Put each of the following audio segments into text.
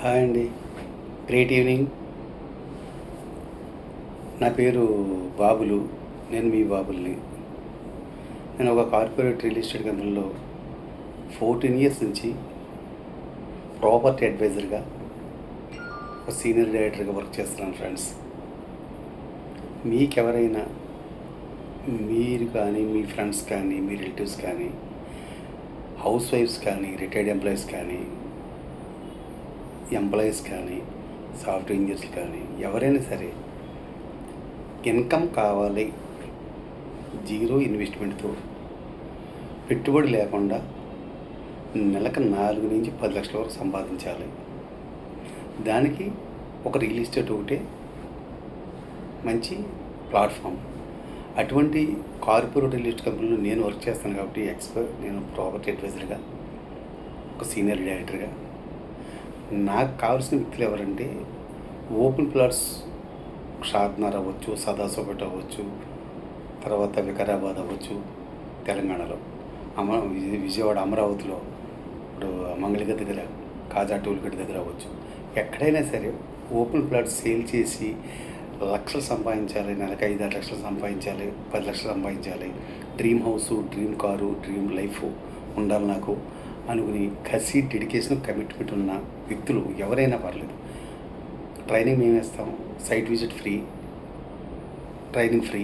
Hi అండి. Great evening. నా పేరు బాబులు. నేను మీ బాబుల్ని. నేను ఒక కార్పొరేట్ రియల్ ఎస్టేట్ కంపెనీలో 14 ఇయర్స్ నుంచి ప్రాపర్టీ అడ్వైజర్గా, ఒక సీనియర్ డైరెక్టర్గా వర్క్ చేస్తున్నాను ఫ్రెండ్స్. మీకెవరైనా, మీరు కానీ, మీ ఫ్రెండ్స్ కానీ, మీ రిలేటివ్స్ కానీ, హౌస్ వైఫ్స్ కానీ, రిటైర్డ్ ఎంప్లాయీస్ కానీ, సాఫ్ట్వేర్ ఇంజనీర్స్ కానీ, ఎవరైనా సరే ఇన్కమ్ కావాలి, జీరో ఇన్వెస్ట్మెంట్తో, పెట్టుబడి లేకుండా నెలకు 4 నుంచి 10 లక్షల వరకు సంపాదించాలి. దానికి ఒక రియల్ ఎస్టేట్ ఒకటే మంచి ప్లాట్ఫామ్. అటువంటి కార్పొరేట్ రియల్ ఎస్టేట్ కంపెనీలో నేను వర్క్ చేస్తాను కాబట్టి నేను ప్రాపర్టీ అడ్వైజర్గా, ఒక సీనియర్ డైరెక్టర్గా. నాకు కావాల్సిన వ్యక్తులు ఎవరంటే ఓపెన్ ప్లాట్స్, షాద్నగర్ అవ్వచ్చు, సదాశివపేట అవ్వచ్చు, తర్వాత వికారాబాద్ అవ్వచ్చు, తెలంగాణలో విజయవాడ అమరావతిలో, ఇప్పుడు మంగళగిరి దగ్గర, కాజా టోల్గేట్ దగ్గర అవ్వచ్చు. ఎక్కడైనా సరే ఓపెన్ ప్లాట్స్ సేల్ చేసి లక్షలు సంపాదించాలి, నెలకు 5-6 లక్షలు సంపాదించాలి, 10 లక్షలు సంపాదించాలి, dream house, dream car, dream life ఉండాలి నాకు అనుకుని కసి, డెడికేషన్, కమిట్మెంట్ ఉన్న వ్యక్తులు ఎవరైనా పర్లేదు. ట్రైనింగ్ మేము ఇస్తాం, site visit free, training free,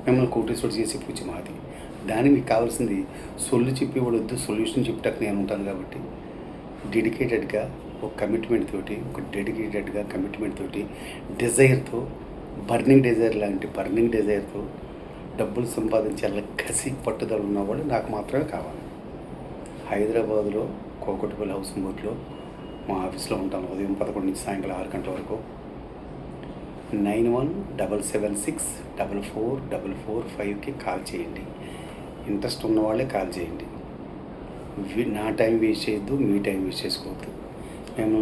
మిమ్మల్ని కోటేశ్వరుడు చేసి పూజ మాది. దానికి మీకు కావాల్సింది సొల్లు చెప్పేవాడు వద్దు, సొల్యూషన్ చెప్పటకు నేను ఉంటాను కాబట్టి డెడికేటెడ్గా, ఒక కమిట్మెంట్ తోటి, కమిట్మెంట్ తోటి, డిజైర్తో, బర్నింగ్ డిజైర్తో డబ్బులు సంపాదించాలని కసి, పట్టుదల ఉన్నవాళ్ళు నాకు మాత్రమే కావాలి. హైదరాబాదులో కోకట్పల్లి హౌసింగ్ బోర్డ్లో మా ఆఫీస్లో ఉంటాను. ఉదయం 11 నుంచి సాయంకాలం 6 గంటల వరకు. 9177644445కి కాల్ చేయండి. ఇంట్రెస్ట్ ఉన్న వాళ్ళే కాల్ చేయండి. నా టైం వేస్ట్ చేయొద్దు, మీ టైం వేస్ట్ చేసుకోవద్దు. మేము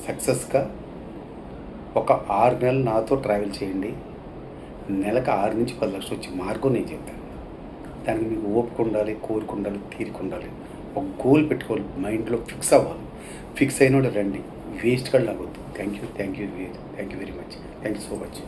సక్సెస్గా ఒక 6 నెలలు నాతో ట్రావెల్ చేయండి. నెలకు 6 నుంచి 10 లక్షలు వచ్చే మార్గం నేను చెప్తాను. దానికి మీకు ఓపిక ఉండాలి, కోరిక ఉండాలి, తీరిక ఉండాలి, ఒక గోల్ పెట్టుకోవాలి, మైండ్లో ఫిక్స్ అవ్వాలి. ఫిక్స్ అయిన వాళ్ళు రండి, వేస్ట్ కూడా లాగొద్దు. Thank you very much. Thank you so much.